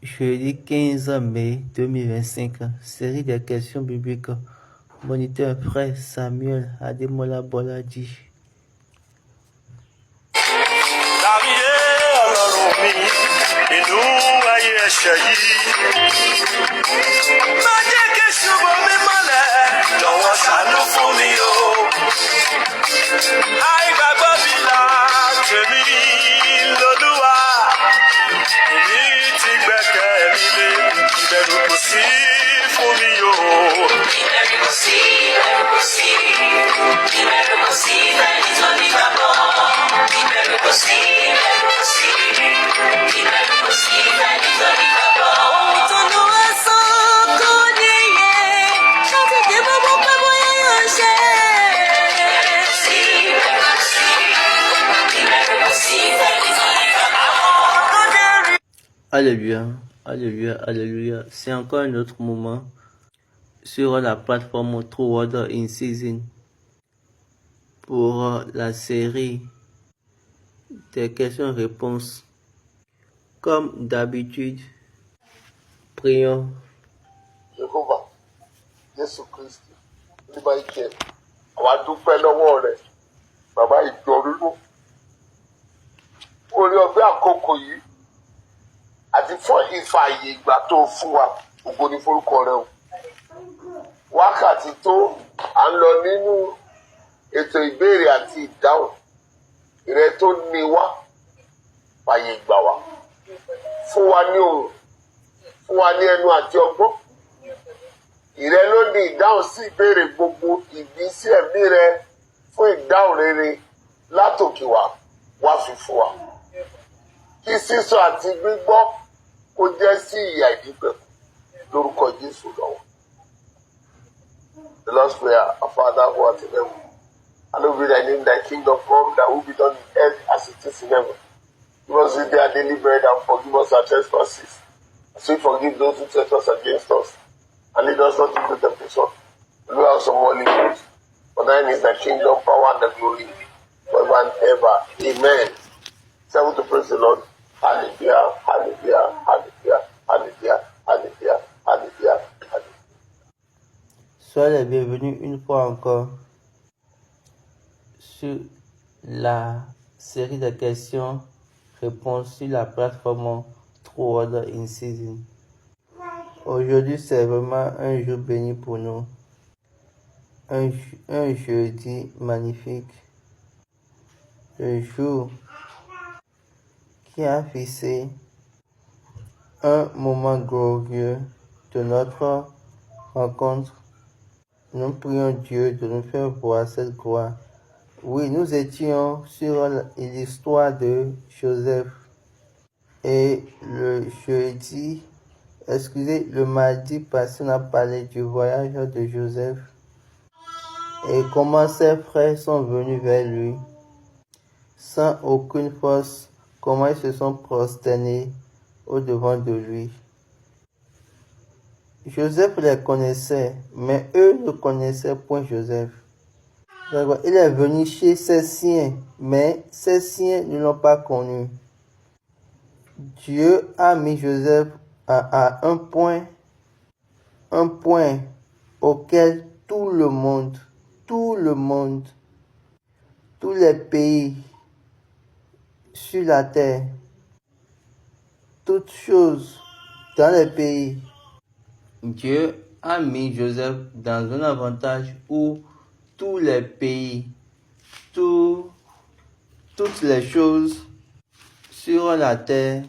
Jeudi 15 mai 2025, série des questions bibliques. Moniteur frère Samuel Ademola Boladi. Alléluia, alléluia, alléluia. C'est encore un autre moment sur la plateforme True Word in Season pour la série des questions-réponses. Comme d'habitude, prions. Jehovah, Jésus Christ, nígbà ìkẹ́, àwa dúpẹ́ lọ́wọ́ rẹ̀, bàbá ìjọ rírò. Orí ọgbẹ́ àkókò yìí, àti fún ìfààyè ìgbà tó fún wa, ògo ni forúkọ rẹ o. Wákàtí tó à ń lọ nínú ètò ìbéèrè àti ìdáhùn, ìrẹ tó ní wá, fààyè gbà wá. Fún wa ní ohùn, fún wa ní ẹnu àti ọgbọ́n. Ìrẹ ló ní ìdáhùn sí ìbéèrè gbogbo, ìbísí ẹ̀mí rẹ fún ìdáhùn rere látòkè wá fi fún wa. Kí sísọ àti gbígbọ́ kó jẹ́ sí ìyà ìdípẹ̀kù lórúkọ Jésù lọ́wọ́. The Lord's Prayer, our Father who art in heaven, hallowed be thy name, thy kingdom come, thy will be done in earth as it is in heaven. Give us this day our daily bread and forgive us our trespasses, as we forgive those who trespass against us. And lead us not into temptation, but deliver us from all evil. For thine is the kingdom, power, and the glory, forever and ever. Amen. Seven to praise the Lord. Hallelujah, hallelujah, hallelujah, hallelujah, hallelujah, hallelujah, hallelujah. Soyez les bienvenus une fois encore sur la série de questions-réponses sur la plateforme True Word in Season. Aujourd'hui, c'est vraiment un jour béni pour nous. Un jeudi magnifique. Le jour qui a fixé un moment glorieux de notre rencontre. Nous prions Dieu de nous faire voir cette gloire. Oui, nous étions sur l'histoire de Joseph. Et le mardi passé, on a parlé du voyage de Joseph et comment ses frères sont venus vers lui sans aucune force, comment ils se sont prosternés au-devant de lui. Joseph les connaissait, mais eux ne connaissaient point Joseph. Il est venu chez ses siens, mais ses siens ne l'ont pas connu. Dieu a mis Joseph à un point auquel tout le monde, tous les pays sur la terre, toutes choses dans les pays, Dieu a mis Joseph dans un avantage où tous les pays, toutes les choses sur la terre,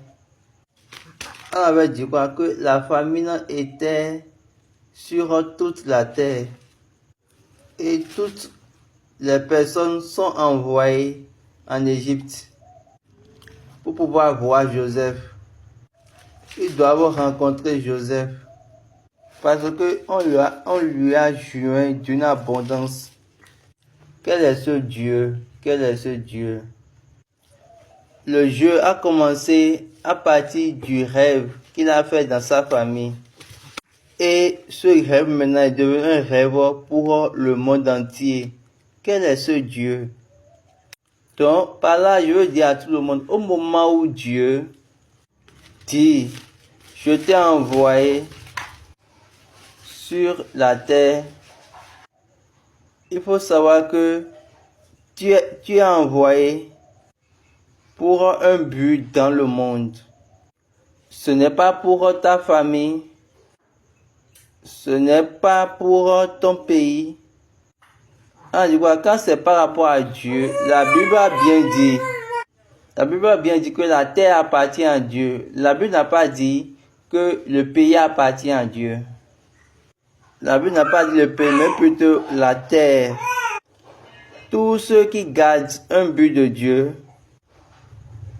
on avait dit quoi? Que la famine était sur toute la terre et toutes les personnes sont envoyées en Égypte pour pouvoir voir Joseph. Ils doivent rencontrer Joseph parce qu'on lui a joint d'une abondance. Quel est ce Dieu? Quel est ce Dieu? Le jeu a commencé à partir du rêve qu'il a fait dans sa famille. Et ce rêve maintenant est devenu un rêve pour le monde entier. Quel est ce Dieu? Donc, par là, je veux dire à tout le monde, au moment où Dieu dit, je t'ai envoyé sur la terre. Il faut savoir que tu es envoyé pour un but dans le monde. Ce n'est pas pour ta famille. Ce n'est pas pour ton pays. Quand c'est par rapport à Dieu, la Bible a bien dit. La Bible a bien dit que la terre appartient à Dieu. La Bible n'a pas dit que le pays appartient à Dieu. La Bible n'a pas dit le pays, mais plutôt la terre. Tous ceux qui gardent un but de Dieu,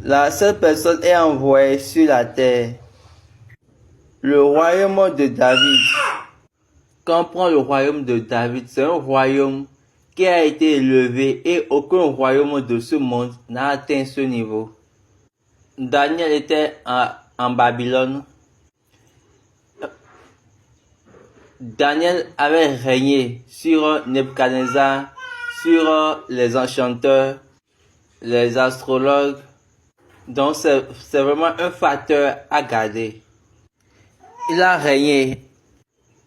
la seule personne est envoyée sur la terre. Le royaume de David. Quand on prend le royaume de David, c'est un royaume qui a été élevé et aucun royaume de ce monde n'a atteint ce niveau. Daniel était en Babylone. Daniel avait régné sur Nebuchadnezzar, sur les enchanteurs, les astrologues. Donc c'est vraiment un facteur à garder. Il a régné.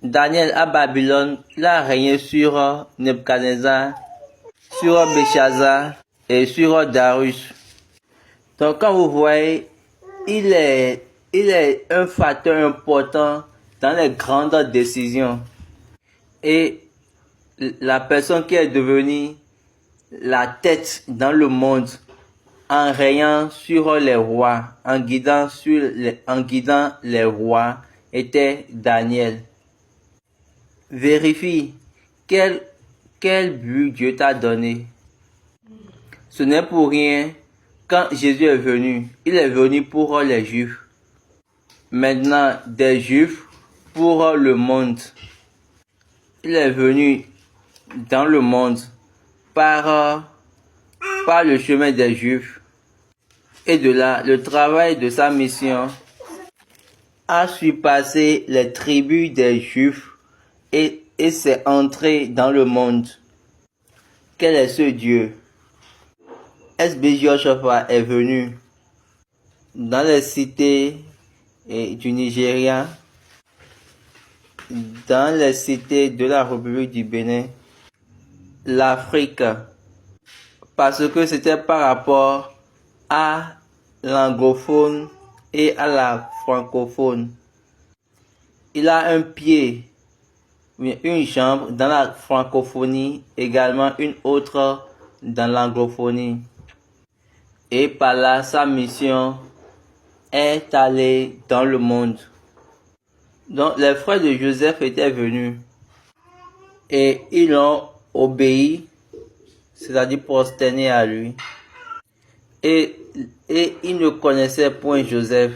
Daniel à Babylone, il a régné sur Nebuchadnezzar, sur Belshazzar et sur Darius. Donc quand vous voyez, il est un facteur important dans les grandes décisions. Et la personne qui est devenue la tête dans le monde en régnant sur les rois, en guidant les rois, était Daniel. Vérifie quel but Dieu t'a donné. Ce n'est pour rien. Quand Jésus est venu, il est venu pour les Juifs. Maintenant, des Juifs pour le monde. Il est venu dans le monde par le chemin des Juifs. Et de là, le travail de sa mission a surpassé les tribus des Juifs et c'est entré dans le monde. Quel est ce Dieu? S.B. Joshua est venu dans les cités du Nigeria, dans les cités de la République du Bénin, l'Afrique, parce que c'était par rapport à l'anglophone et à la francophone. Il a un pied, une jambe dans la francophonie, également une autre dans l'anglophonie. Et par là, sa mission est allée dans le monde. Donc les frères de Joseph étaient venus et ils ont obéi, c'est-à-dire prosterné à lui. Et ils ne connaissaient point Joseph.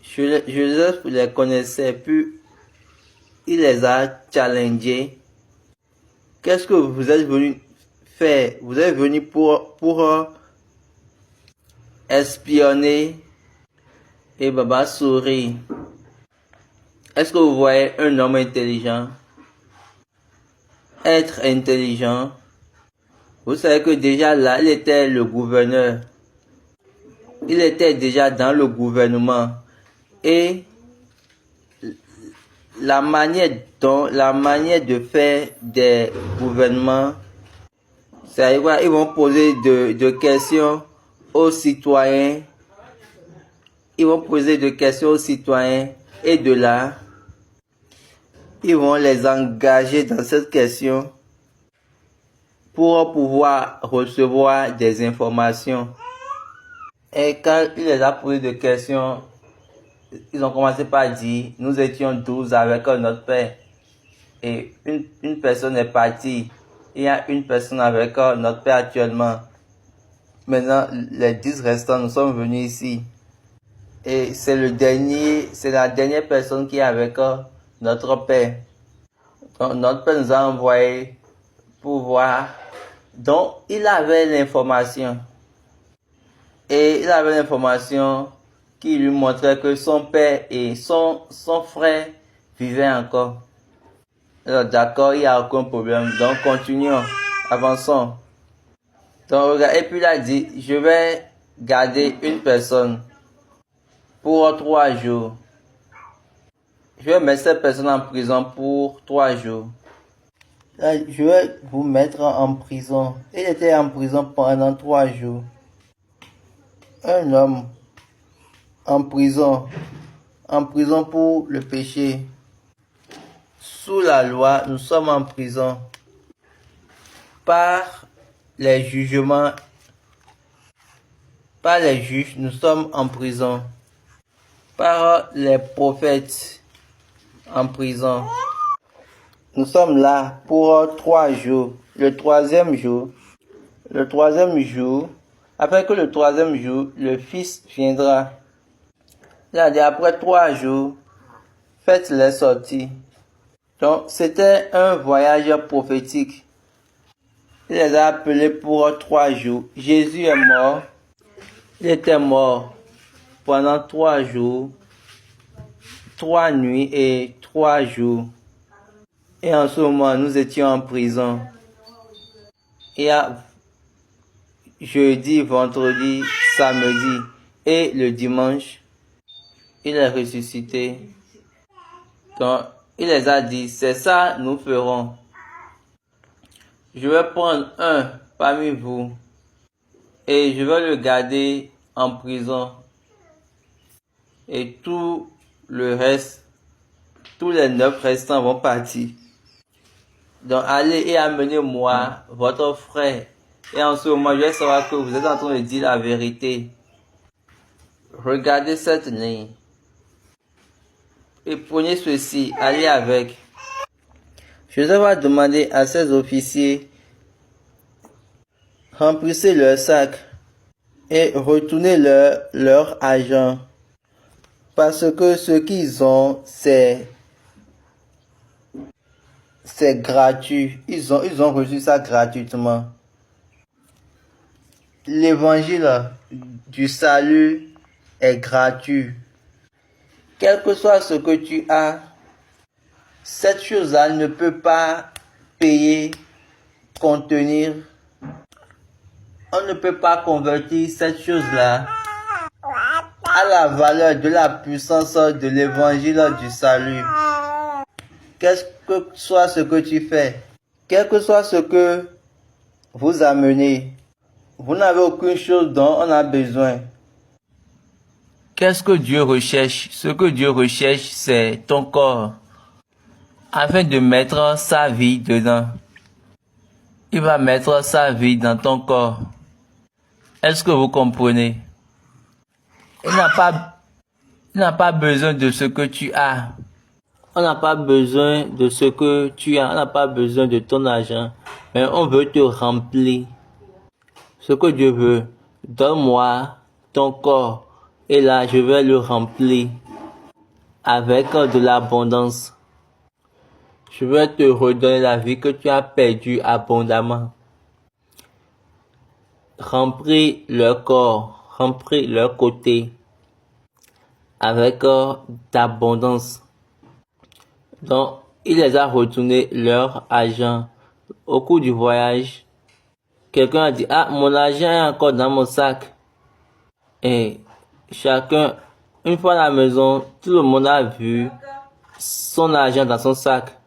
Joseph les connaissait, puis il les a challengés. Qu'est-ce que vous êtes venus faire? Vous êtes venus pour espionner. Et Baba sourit. Est-ce que vous voyez un homme intelligent? Être intelligent. Vous savez que déjà là, il était le gouverneur. Il était déjà dans le gouvernement. Et la manière de faire des gouvernements, c'est quoi? Ils vont poser de questions aux citoyens. Ils vont poser des questions aux citoyens et de là, ils vont les engager dans cette question pour pouvoir recevoir des informations. Et quand il les a posé des questions, ils ont commencé par dire, nous étions 12 avec notre père. Et une personne est partie. Il y a une personne avec notre père actuellement. Maintenant, les 10 restants, nous sommes venus ici. Et c'est la dernière personne qui est avec notre père. Donc, notre père nous a envoyé pour voir. Donc, il avait l'information. Et il avait l'information qui lui montrait que son père et son frère vivaient encore. Alors, d'accord, il n'y a aucun problème. Donc, continuons. Avançons. Donc, regarde, et puis il a dit, je vais garder une personne pour 3 jours. Je vais mettre cette personne en prison pour 3 jours. Je vais vous mettre en prison. Il était en prison pendant 3 jours. Un homme en prison pour le péché. Sous la loi, nous sommes en prison. Par les jugements, par les juges, nous sommes en prison. Par les prophètes, en prison. Nous sommes là pour 3 jours. Le troisième jour, après que le troisième jour, le Fils viendra. Il a dit après 3 jours, faites-les sortir. Donc, c'était un voyage prophétique. Il les a appelés pour 3 jours. Jésus est mort. Il était mort pendant 3 jours, 3 nuits et 3 jours. Et en ce moment, nous étions en prison. Il y a jeudi, vendredi, samedi et le dimanche, il est ressuscité. Donc, il les a dit, c'est ça, nous ferons. Je vais prendre un parmi vous et je vais le garder en prison. Et tout le reste, tous les 9 restants vont partir. Donc, allez et amenez-moi votre frère. Et en ce moment, je vais savoir que vous êtes en train de dire la vérité. Regardez cette ligne. Et prenez ceci, allez avec. Joseph va demander à ses officiers, remplissez leur sac et retournez leur argent. Parce que ce qu'ils ont, c'est gratuit. Ils ont reçu ça gratuitement. L'évangile du salut est gratuit. Quel que soit ce que tu as, cette chose-là ne peut pas payer, contenir. On ne peut pas convertir cette chose-là à la valeur de la puissance de l'évangile du salut. Quel que soit ce que tu fais, quel que soit ce que vous amenez, vous n'avez aucune chose dont on a besoin. Qu'est-ce que Dieu recherche? Ce que Dieu recherche, c'est ton corps, afin de mettre sa vie dedans. Il va mettre sa vie dans ton corps. Est-ce que vous comprenez? Il n'a pas besoin de ce que tu as. On n'a pas besoin de ce que tu as. On n'a pas besoin de ton argent. Mais on veut te remplir. Ce que Dieu veut, donne-moi ton corps. Et là, je vais le remplir avec de l'abondance. Je vais te redonner la vie que tu as perdue abondamment. Remplis leur corps, remplis leur côté avec d'abondance. Donc, il les a retourné leur argent. Au cours du voyage, quelqu'un a dit, ah, mon argent est encore dans mon sac. Et chacun, une fois à la maison, tout le monde a vu son argent dans son sac.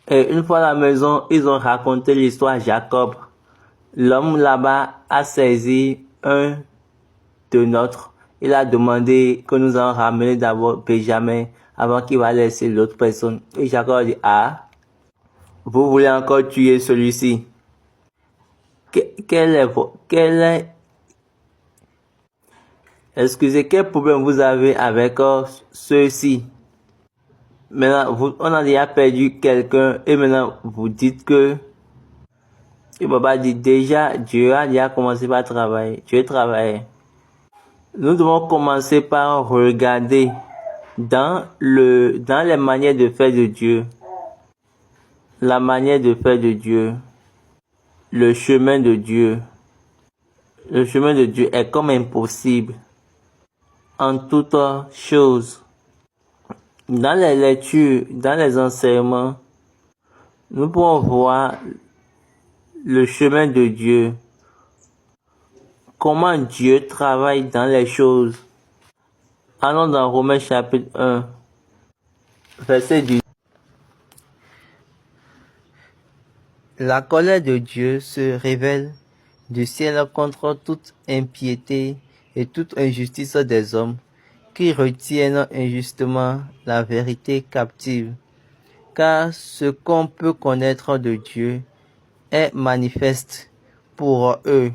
Et une fois à la maison, ils ont raconté l'histoire à Jacob. L'homme là-bas a saisi un de nôtres. Il a demandé que nous en ramener d'abord Benjamin avant qu'il va laisser l'autre personne. Et Jacob a dit, ah, vous voulez encore tuer celui-ci? Quel problème vous avez avec ceux-ci? Maintenant, on a déjà perdu quelqu'un et maintenant vous dites que et Baba dit déjà, Dieu a déjà commencé par travailler. Dieu travaille. Nous devons commencer par regarder dans les manières de faire de Dieu. La manière de faire de Dieu. Le chemin de Dieu. Le chemin de Dieu est comme impossible. En toutes choses. Dans les lectures, dans les enseignements, nous pouvons voir le chemin de Dieu. Comment Dieu travaille dans les choses. Allons dans Romains chapitre 1. verset 10. La colère de Dieu se révèle du ciel contre toute impiété et toute injustice des hommes qui retiennent injustement la vérité captive. Car ce qu'on peut connaître de Dieu est manifeste pour eux,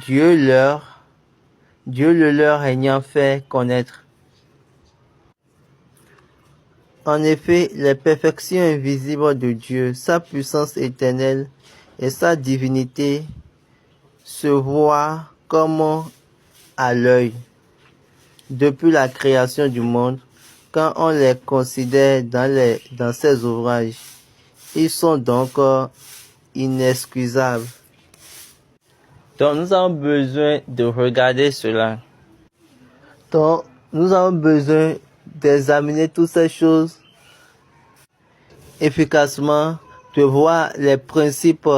Dieu le leur ayant fait connaître. En effet, les perfections invisibles de Dieu, sa puissance éternelle et sa divinité se voient comme à l'œil depuis la création du monde. Quand on les considère dans ces ouvrages, ils sont donc inexcusables. Donc nous avons besoin de regarder cela. Donc nous avons besoin d'examiner toutes ces choses efficacement, de voir les principes,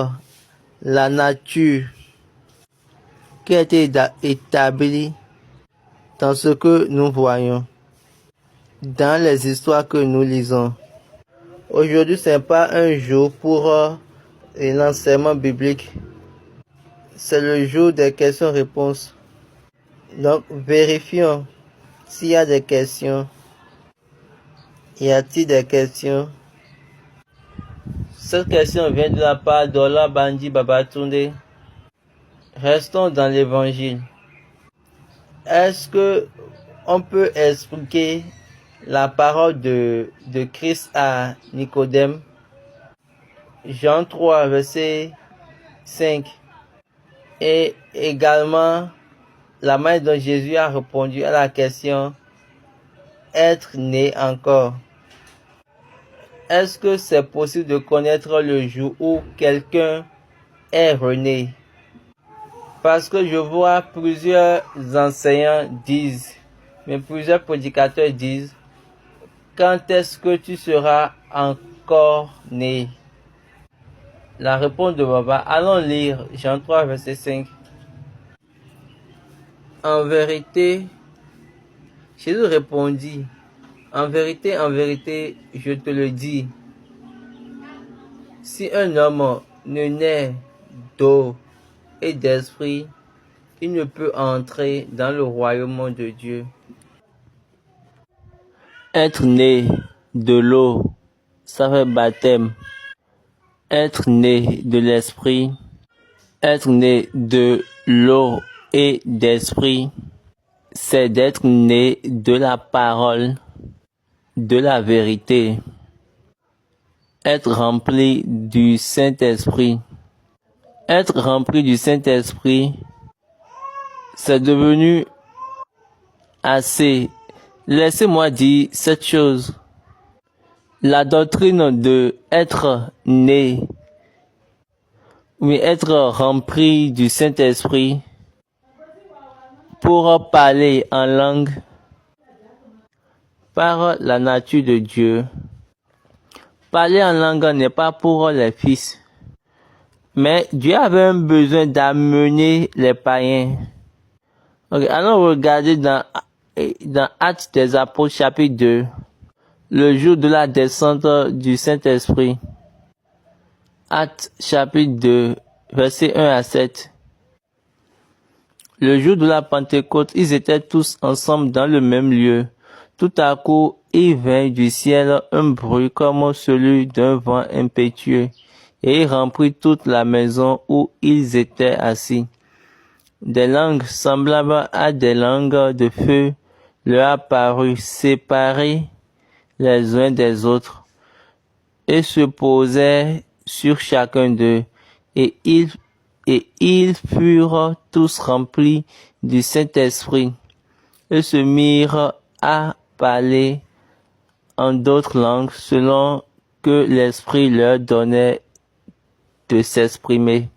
la nature qui a été établie dans ce que nous voyons, dans les histoires que nous lisons. Aujourd'hui, ce n'est pas un jour pour l'enseignement biblique. C'est le jour des questions-réponses. Donc, vérifions s'il y a des questions. Y a-t-il des questions? Cette question vient de la part d'Ola Bandi Babatunde. Restons dans l'évangile. Est-ce que on peut expliquer la parole de Christ à Nicodème? Jean 3, verset 5. Et également, la manière dont Jésus a répondu à la question « Être né encore ». Est-ce que c'est possible de connaître le jour où quelqu'un est rené? Parce que je vois plusieurs enseignants disent, mais plusieurs prédicateurs disent, quand est-ce que tu seras encore né? La réponse de Baba, allons lire Jean 3, verset 5. En vérité, Jésus répondit, en vérité, je te le dis, si un homme ne naît d'eau et d'esprit, il ne peut entrer dans le royaume de Dieu. Être né de l'eau, ça fait baptême. Être né de l'esprit, être né de l'eau et d'esprit, c'est d'être né de la parole, de la vérité. Être rempli du Saint-Esprit. Être rempli du Saint-Esprit, c'est devenu assez. Laissez-moi dire cette chose. La doctrine de être né, mais être rempli du Saint-Esprit pour parler en langue par la nature de Dieu. Parler en langue n'est pas pour les fils. Mais Dieu avait un besoin d'amener les païens. Okay, allons regarder dans Actes des Apôtres chapitre 2, le jour de la descente du Saint-Esprit. Actes chapitre 2, versets 1 à 7. Le jour de la Pentecôte, ils étaient tous ensemble dans le même lieu. Tout à coup, il vint du ciel un bruit comme celui d'un vent impétueux, et il remplit toute la maison où ils étaient assis. Des langues semblables à des langues de feu leur apparurent, séparées les uns des autres, et se posaient sur chacun d'eux, et ils furent tous remplis du Saint-Esprit, et se mirent à parler en d'autres langues selon que l'Esprit leur donnait de s'exprimer.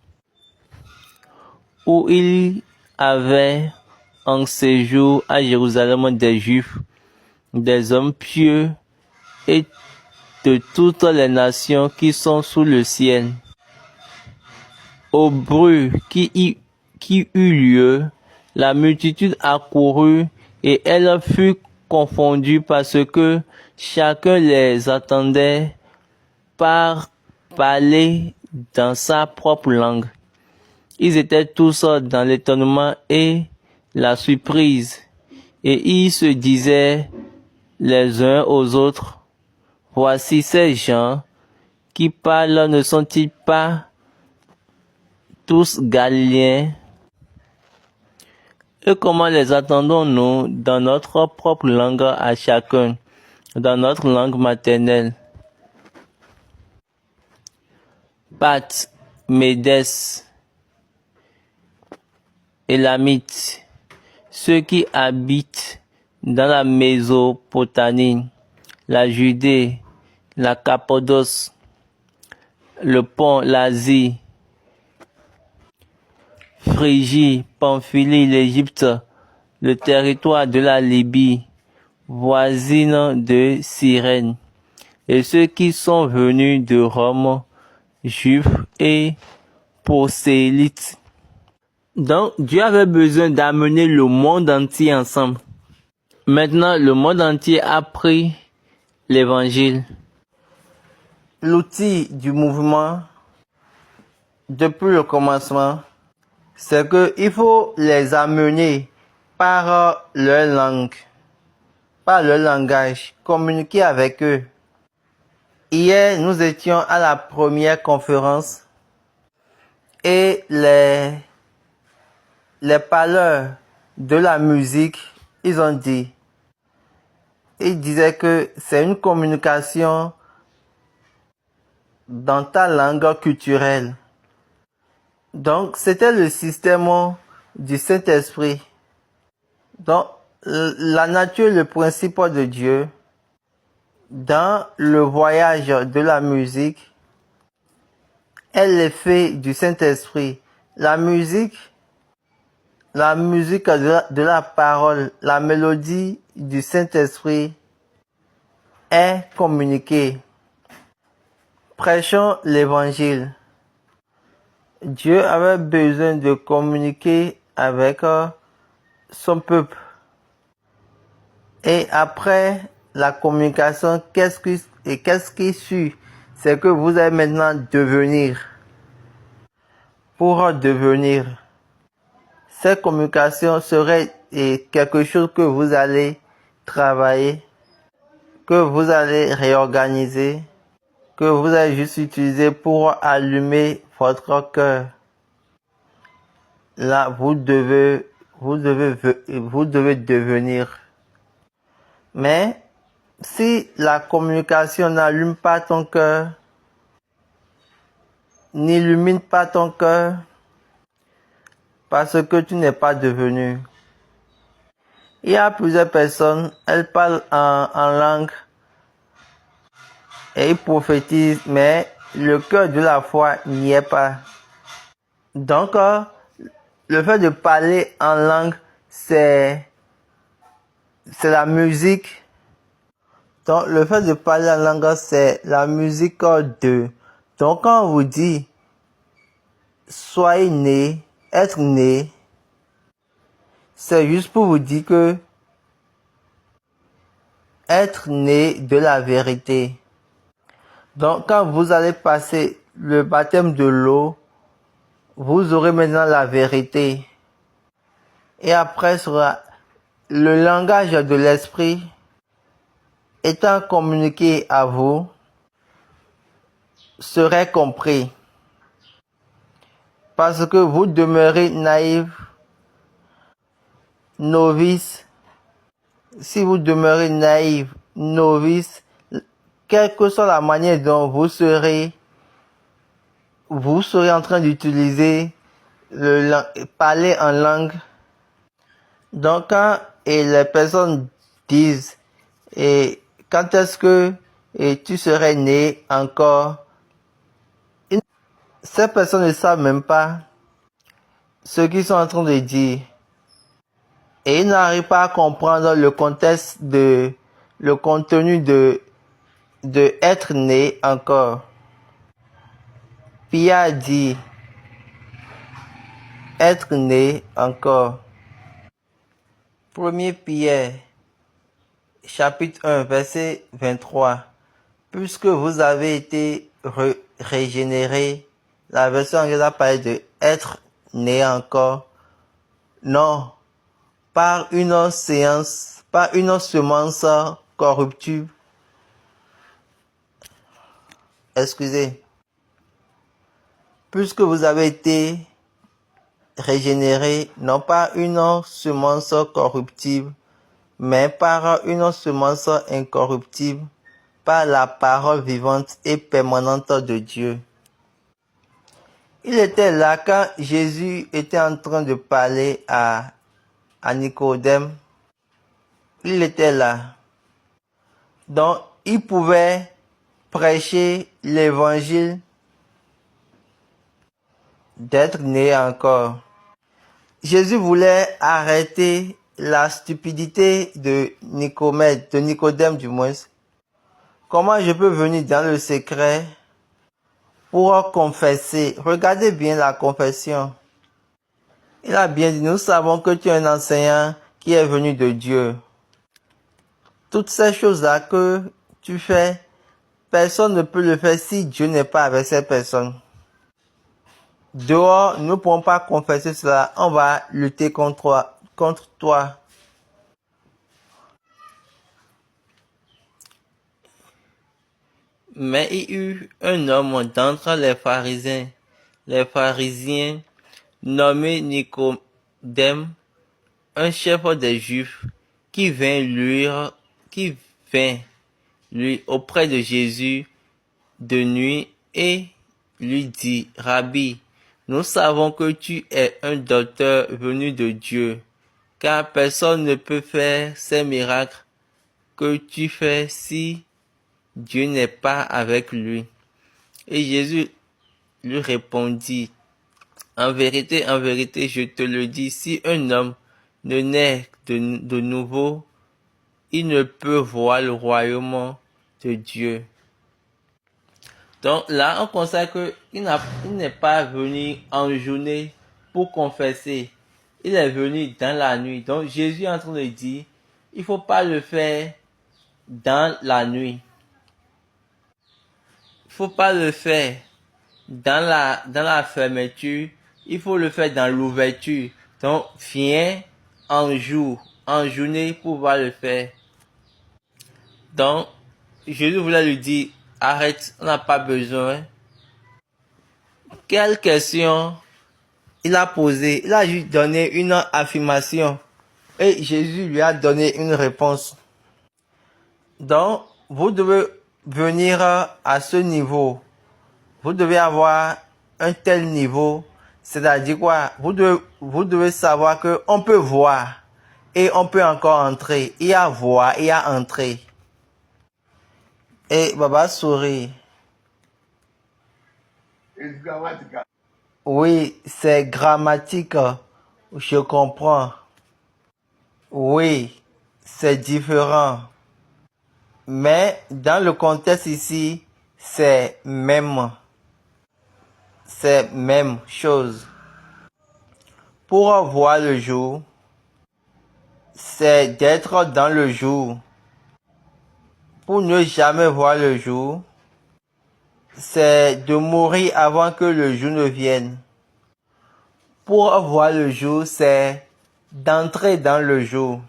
Où il avait en séjour à Jérusalem des Juifs, des hommes pieux et de toutes les nations qui sont sous le ciel. Au bruit qui eut lieu, la multitude accourut et elle fut confondus parce que chacun les attendait par parler dans sa propre langue. Ils étaient tous dans l'étonnement et la surprise, et ils se disaient les uns aux autres, voici ces gens qui parlent, ne sont-ils pas tous Galiléens? Et comment les attendons-nous dans notre propre langue à chacun, dans notre langue maternelle? Path, Médès, Élamites, ceux qui habitent dans la Mésopotamie, la Judée, la Cappadoce, le Pont, l'Asie, Phrygie, Pamphylie, l'Égypte, le territoire de la Libye, voisine de Cyrène, et ceux qui sont venus de Rome, Juifs et prosélytes. Donc, Dieu avait besoin d'amener le monde entier ensemble. Maintenant, le monde entier a pris l'évangile. L'outil du mouvement, depuis le commencement, c'est qu'il faut les amener par leur langue, par leur langage, communiquer avec eux. Hier, nous étions à la première conférence et les parleurs de la musique, ils disaient que c'est une communication dans ta langue culturelle. Donc, c'était le système du Saint-Esprit. Donc, la nature, le principe de Dieu, dans le voyage de la musique, est l'effet du Saint-Esprit. La musique de la parole, la mélodie du Saint-Esprit est communiquée. Prêchons l'évangile. Dieu avait besoin de communiquer avec son peuple. Et après la communication, qu'est-ce qui suit? C'est que vous allez maintenant devenir. Pour devenir. Cette communication serait quelque chose que vous allez travailler, que vous allez réorganiser, que vous allez juste utiliser pour allumer votre cœur. Là, vous devez devenir. Mais si la communication n'allume pas ton cœur, n'illumine pas ton cœur, parce que tu n'es pas devenu. Il y a plusieurs personnes, elles parlent en langue et ils prophétisent, mais le cœur de la foi n'y est pas. Donc, le fait de parler en langue, c'est la musique. Donc, le fait de parler en langue, c'est la musique de. Donc, quand on vous dit, soyez né, être né, c'est juste pour vous dire que être né de la vérité. Donc, quand vous allez passer le baptême de l'eau, vous aurez maintenant la vérité. Et après sera le langage de l'esprit étant communiqué à vous, serait compris. Parce que vous demeurez naïf, novice. Si vous demeurez naïf, novice, quelle que soit la manière dont vous serez en train d'utiliser parler en langue. Donc, quand les personnes disent, et quand est-ce que tu serais né encore, ces personnes ne savent même pas ce qu'ils sont en train de dire. Et ils n'arrivent pas à comprendre le contenu de être né encore. Pierre dit, être né encore. 1 Pierre, chapitre 1, verset 23. Puisque vous avez été régénérés, la version anglaise a parlé de être né encore. Non, par une semence corruptible. Excusez. Puisque vous avez été régénérés, non pas une semence corruptible, mais par une semence incorruptible, par la parole vivante et permanente de Dieu. Il était là quand Jésus était en train de parler à Nicodème. Il était là. Donc, il pouvait prêcher l'évangile d'être né encore. Jésus voulait arrêter la stupidité de Nicodème du moins. Comment je peux venir dans le secret pour confesser? Regardez bien la confession. Il a bien dit, nous savons que tu es un enseignant qui est venu de Dieu. Toutes ces choses-là que tu fais, personne ne peut le faire si Dieu n'est pas avec ces personnes. Dehors, nous ne pouvons pas confesser cela. On va lutter contre toi. Mais il y eut un homme d'entre les pharisiens, nommé Nicodème, un chef des Juifs, qui vint lui auprès de Jésus de nuit et lui dit, Rabbi, nous savons que tu es un docteur venu de Dieu, car personne ne peut faire ces miracles que tu fais si Dieu n'est pas avec lui. Et Jésus lui répondit, en vérité, je te le dis, si un homme ne naît de nouveau, il ne peut voir le royaume de Dieu. Donc là, on constate qu'il n'est pas venu en journée pour confesser. Il est venu dans la nuit. Donc Jésus est en train de dire, il ne faut pas le faire dans la nuit. Il ne faut pas le faire dans la fermeture. Il faut le faire dans l'ouverture. Donc viens en journée pour pouvoir le faire. Donc Jésus voulait lui dire, arrête, on n'a pas besoin. Quelle question il a posé? Il a juste donné une affirmation. Et Jésus lui a donné une réponse. Donc, vous devez venir à ce niveau. Vous devez avoir un tel niveau. C'est-à-dire quoi? Vous devez savoir qu'on peut voir et on peut encore entrer. Il y a voir, il y a entrer. Et Baba sourit. Oui, c'est grammatique. Je comprends. Oui, c'est différent. Mais dans le contexte ici, c'est même. C'est même chose. Pour voir le jour, c'est d'être dans le jour. Pour ne jamais voir le jour, c'est de mourir avant que le jour ne vienne. Pour voir le jour, c'est d'entrer dans le jour.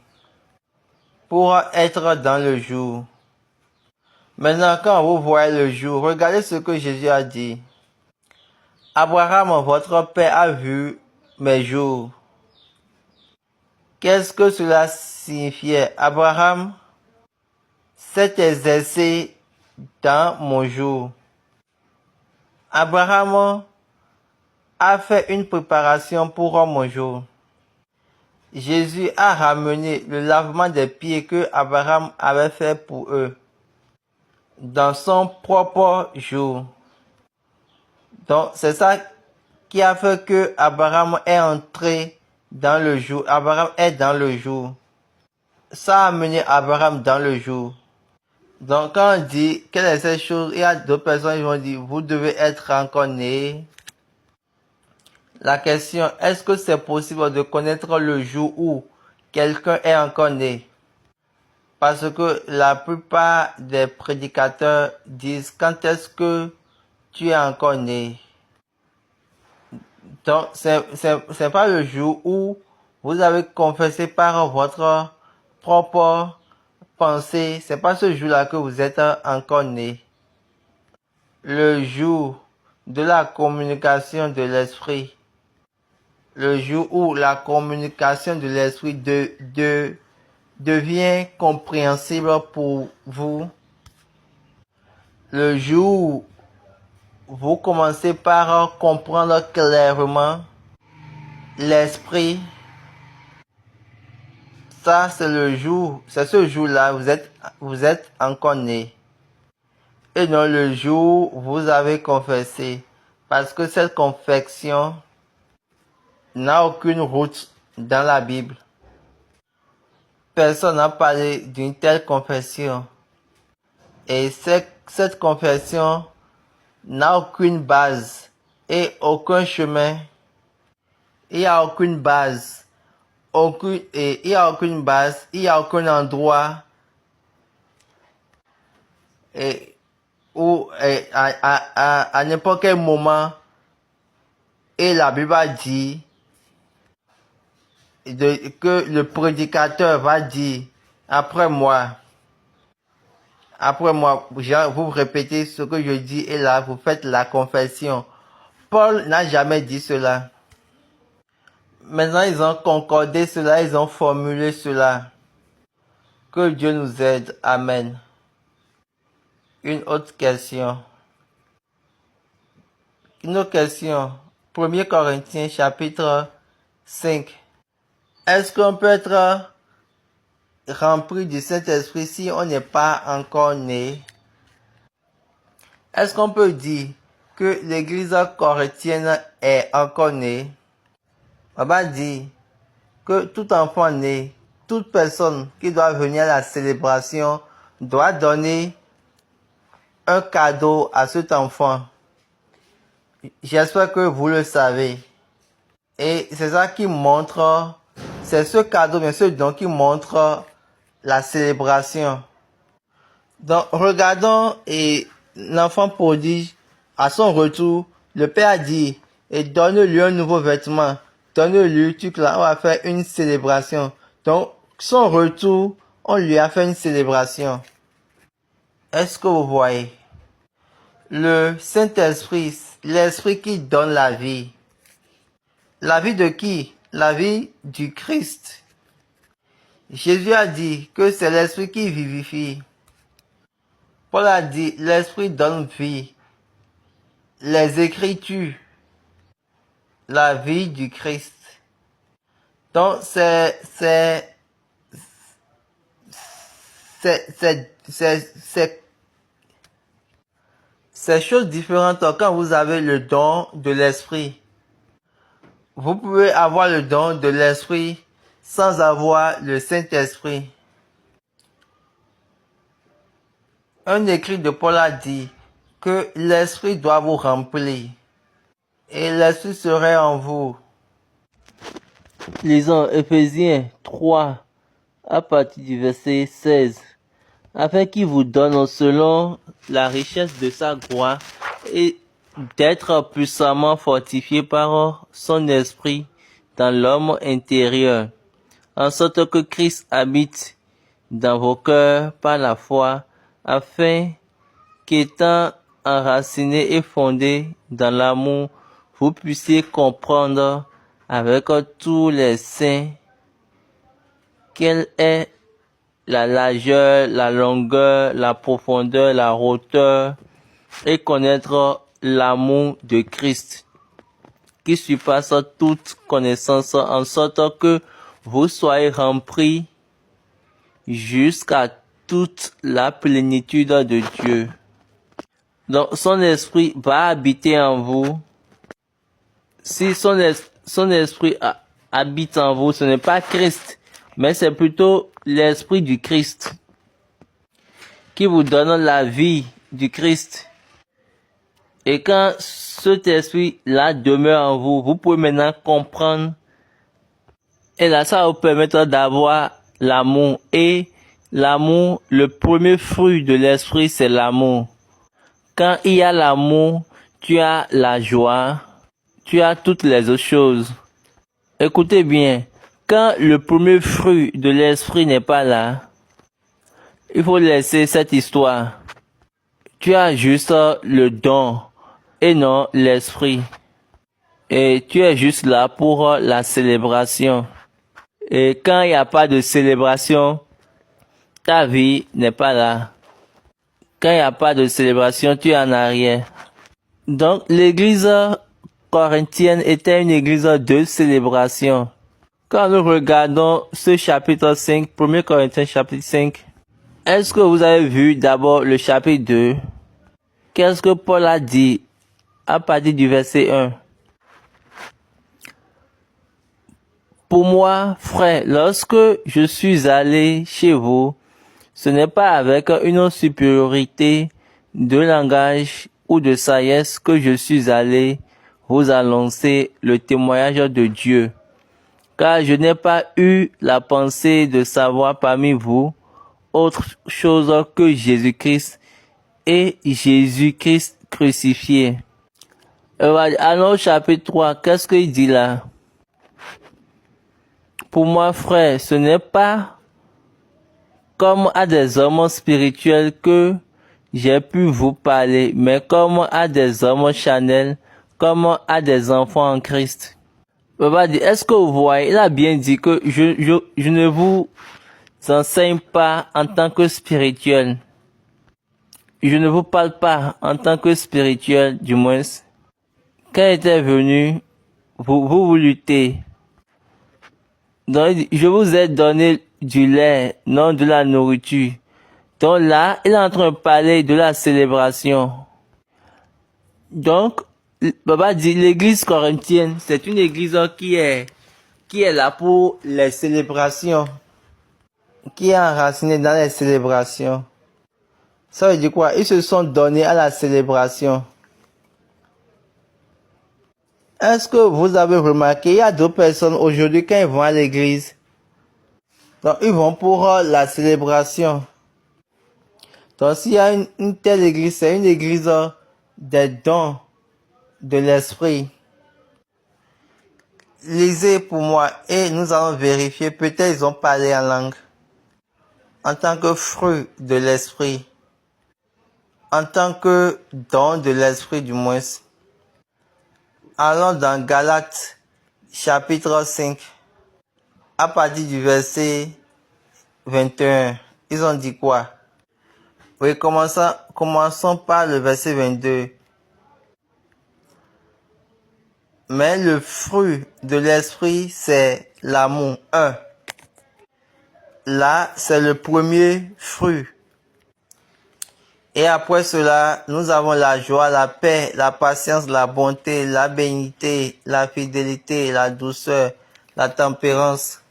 Pour être dans le jour. Maintenant, quand vous voyez le jour, regardez ce que Jésus a dit. Abraham, votre père, a vu mes jours. Qu'est-ce que cela signifiait? Abraham s'est exercé dans mon jour. Abraham a fait une préparation pour mon jour. Jésus a ramené le lavement des pieds que Abraham avait fait pour eux dans son propre jour. Donc, c'est ça qui a fait que Abraham est entré dans le jour. Abraham est dans le jour. Ça a amené Abraham dans le jour. Donc, quand on dit quelle est cette chose, il y a d'autres personnes qui vont dire, vous devez être encore né. La question, est-ce que c'est possible de connaître le jour où quelqu'un est encore né? Parce que la plupart des prédicateurs disent quand est-ce que tu es encore né. Donc, c'est pas le jour où vous avez confessé par votre propre pensée. C'est pas ce jour-là que vous êtes encore né. Le jour de la communication de l'esprit. Le jour où la communication de l'esprit devient compréhensible pour vous. Le jour où vous commencez par comprendre clairement l'esprit. Ça, c'est le jour, c'est ce jour-là, vous êtes encore né. Et non le jour où vous avez confessé. Parce que cette confession n'a aucune route dans la Bible. Personne n'a parlé d'une telle confession. Et cette confession n'a aucune base et aucun chemin. Il n'y a aucune base. Il n'y a aucune base, il n'y a aucun endroit où à n'importe quel moment, et la Bible a dit que le prédicateur va dire après moi, vous répétez ce que je dis et là vous faites la confession. Paul n'a jamais dit cela. Maintenant ils ont concordé cela, ils ont formulé cela. Que Dieu nous aide. Amen. Une autre question. 1 Corinthiens chapitre 5. Est-ce qu'on peut être rempli du Saint-Esprit si on n'est pas encore né? Est-ce qu'on peut dire que l'église corinthienne est encore née? On va dire que tout enfant né, toute personne qui doit venir à la célébration doit donner un cadeau à cet enfant. J'espère que vous le savez. Et c'est ça qui montre, c'est ce cadeau, bien sûr, donc qui montre la célébration. Donc, regardons l'enfant prodige, à son retour, le père a dit, et donne-lui un nouveau vêtement, donne-lui, on va faire une célébration. Donc, son retour, on lui a fait une célébration. Est-ce que vous voyez? Le Saint-Esprit, l'Esprit qui donne la vie. La vie de qui? La vie du Christ. Jésus a dit que c'est l'Esprit qui vivifie. Paul a dit l'Esprit donne vie. Les Écritures, la vie du Christ. Donc c'est chose différente quand vous avez le don de l'Esprit. Vous pouvez avoir le don de l'Esprit sans avoir le Saint-Esprit. Un écrit de Paul a dit que l'Esprit doit vous remplir et l'Esprit serait en vous. Lisons Éphésiens 3 à partir du verset 16. Afin qu'il vous donne selon la richesse de sa gloire et d'être puissamment fortifié par son esprit dans l'homme intérieur, en sorte que Christ habite dans vos cœurs par la foi, afin qu'étant enraciné et fondé dans l'amour, vous puissiez comprendre avec tous les saints quelle est la largeur, la longueur, la profondeur, la hauteur, et connaître l'amour de Christ, qui surpasse toute connaissance, en sorte que vous soyez remplis jusqu'à toute la plénitude de Dieu. Donc, son esprit va habiter en vous. Si son esprit habite en vous, ce n'est pas Christ, mais c'est plutôt l'esprit du Christ qui vous donne la vie du Christ. Et quand cet esprit-là demeure en vous, vous pouvez maintenant comprendre. Et là, ça va vous permettre d'avoir l'amour et l'amour, le premier fruit de l'esprit, c'est l'amour. Quand il y a l'amour, tu as la joie, tu as toutes les autres choses. Écoutez bien, quand le premier fruit de l'esprit n'est pas là, il faut laisser cette histoire. Tu as juste le don et non l'esprit. Et tu es juste là pour la célébration. Et quand il n'y a pas de célébration, ta vie n'est pas là. Quand il n'y a pas de célébration, tu es en arrière. Donc, l'église corinthienne était une église de célébration. Quand nous regardons ce chapitre 5, 1 Corinthiens chapitre 5, est-ce que vous avez vu d'abord le chapitre 2? Qu'est-ce que Paul a dit à partir du verset 1? Pour moi, frère, lorsque je suis allé chez vous, ce n'est pas avec une supériorité de langage ou de sagesse que je suis allé vous annoncer le témoignage de Dieu. Car je n'ai pas eu la pensée de savoir parmi vous autre chose que Jésus-Christ et Jésus-Christ crucifié. Alors, chapitre 3, qu'est-ce qu'il dit là? Pour moi, frère, ce n'est pas comme à des hommes spirituels que j'ai pu vous parler, mais comme à des hommes charnels, comme à des enfants en Christ. Papa dit, est-ce que vous voyez, il a bien dit que je ne vous enseigne pas en tant que spirituel. Je ne vous parle pas en tant que spirituel, du moins. Quand il était venu, vous luttez. Donc, je vous ai donné du lait, non de la nourriture. Donc là, il est en train de parler de la célébration. Donc, Papa dit, l'église corinthienne, c'est une église qui est là pour les célébrations. Qui est enracinée dans les célébrations. Ça veut dire quoi? Ils se sont donnés à la célébration. Est-ce que vous avez remarqué, il y a d'autres personnes aujourd'hui quand ils vont à l'église, donc ils vont pour la célébration. Donc s'il y a une telle église, c'est une église des dons de l'esprit. Lisez pour moi et nous allons vérifier, peut-être ils ont parlé en langue. En tant que fruit de l'esprit. En tant que don de l'esprit du moins. Allons dans Galates chapitre 5, à partir du verset 21. Ils ont dit quoi? Oui, commençons par le verset 22. Mais le fruit de l'esprit, c'est l'amour. 1. Là, c'est le premier fruit. Et après cela, nous avons la joie, la paix, la patience, la bonté, la bénignité, la fidélité, la douceur, la tempérance.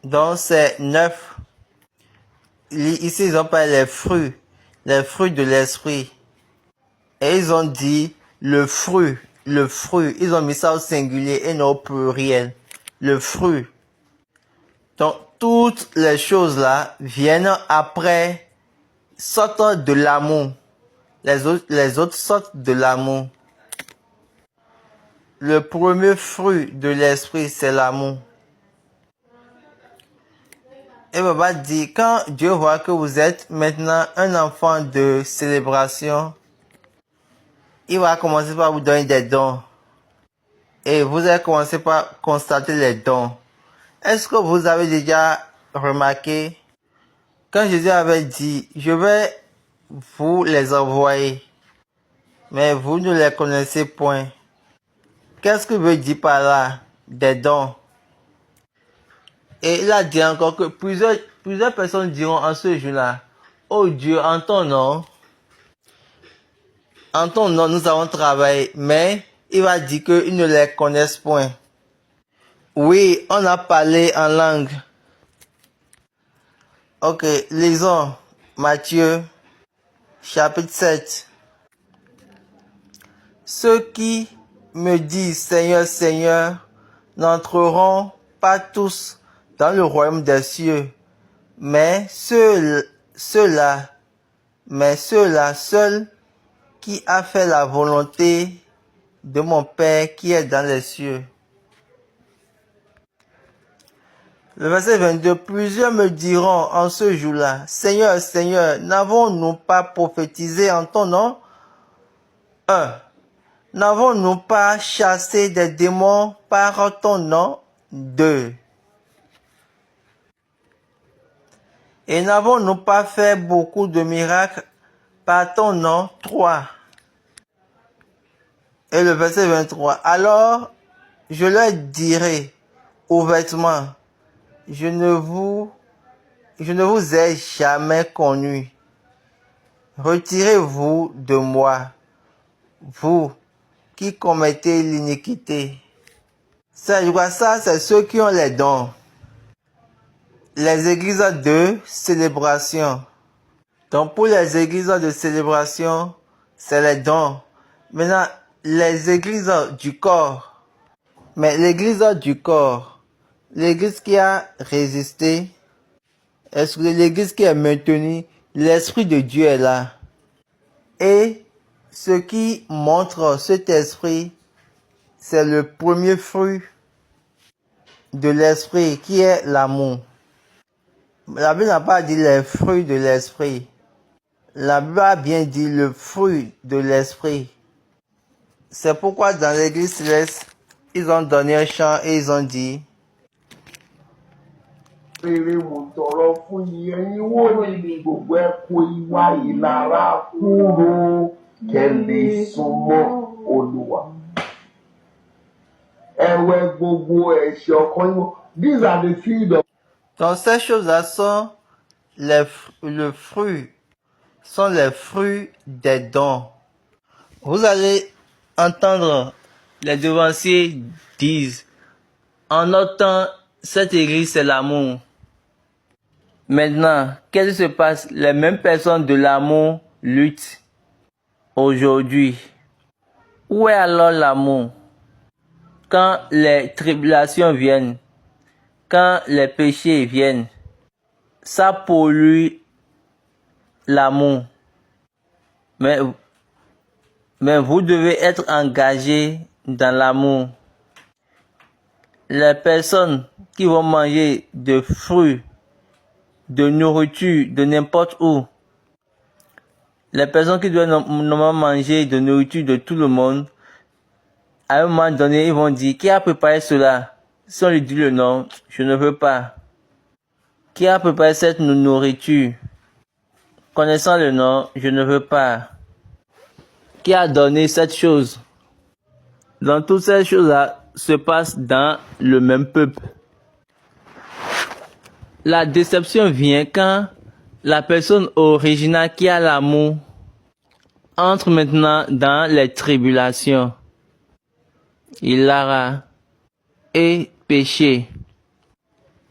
Donc c'est 9. Ici, ils ont parlé les fruits de l'esprit. Et ils ont dit le fruit. Ils ont mis ça au singulier et non au pluriel. Le fruit. Donc toutes les choses là viennent après, sortent de l'amour. Les autres sortent de l'amour. Le premier fruit de l'esprit, c'est l'amour. Et Papa dit, quand Dieu voit que vous êtes maintenant un enfant de célébration, il va commencer par vous donner des dons. Et vous allez commencer par constater les dons. Est-ce que vous avez déjà remarqué, quand Jésus avait dit, je vais vous les envoyer, mais vous ne les connaissez point. Qu'est-ce que veut dire par là? Des dons. Et il a dit encore que plusieurs personnes diront en ce jour-là, oh Dieu, en ton nom, nous avons travaillé, mais il va dire qu'ils ne les connaissent point. Oui, on a parlé en langue. Ok, lisons Matthieu, chapitre 7. Ceux qui me disent Seigneur, Seigneur, n'entreront pas tous dans le royaume des cieux, mais ceux-là seuls qui a fait la volonté de mon Père qui est dans les cieux. Le verset 22, plusieurs me diront en ce jour-là, Seigneur, Seigneur, n'avons-nous pas prophétisé en ton nom? 1. N'avons-nous pas chassé des démons par ton nom? 2. Et n'avons-nous pas fait beaucoup de miracles par ton nom? 3. Et le verset 23, alors je leur dirai ouvertement, je ne vous ai jamais connu. Retirez-vous de moi, vous qui commettez l'iniquité. C'est ceux qui ont les dons. Les églises de célébration. Donc pour les églises de célébration, c'est les dons. Maintenant, les églises du corps. Mais l'église du corps, l'église qui a résisté, est-ce que l'église qui est maintenue, l'Esprit de Dieu est là. Et ce qui montre cet esprit, c'est le premier fruit de l'esprit qui est l'amour. La Bible n'a pas dit les fruits de l'esprit. La Bible a bien dit le fruit de l'esprit. C'est pourquoi dans l'église céleste, ils ont donné un chant et ils ont dit Rere mo tọrọ fún yín ẹ̀yin wòlíì gbogbo ẹ kó ìwà ìlara kúrò kẹ́lẹ́ súnmọ́ Olúwa. Ẹ̀wẹ̀ gbogbo ẹ̀ṣẹ̀ ọkàn yín. These are the field of. Donc ces choses-là sont les fruits des dons. Vous allez entendre les devanciers disent, en notre temps, cette église c'est l'amour. Maintenant, qu'est-ce qui se passe? Les mêmes personnes de l'amour luttent aujourd'hui. Où est alors l'amour? Quand les tribulations viennent, quand les péchés viennent, ça pollue l'amour. Mais vous devez être engagé dans l'amour. Les personnes qui vont manger de fruits, de nourriture, de n'importe où, les personnes qui doivent normalement manger de nourriture de tout le monde, à un moment donné, ils vont dire, qui a préparé cela? Si on lui dit le nom, je ne veux pas. Qui a préparé cette nourriture? Connaissant le nom, je ne veux pas. Qui a donné cette chose? Donc toutes ces choses-là se passent dans le même peuple. La déception vient quand la personne originale qui a l'amour entre maintenant dans les tribulations. Il l'aura et péché.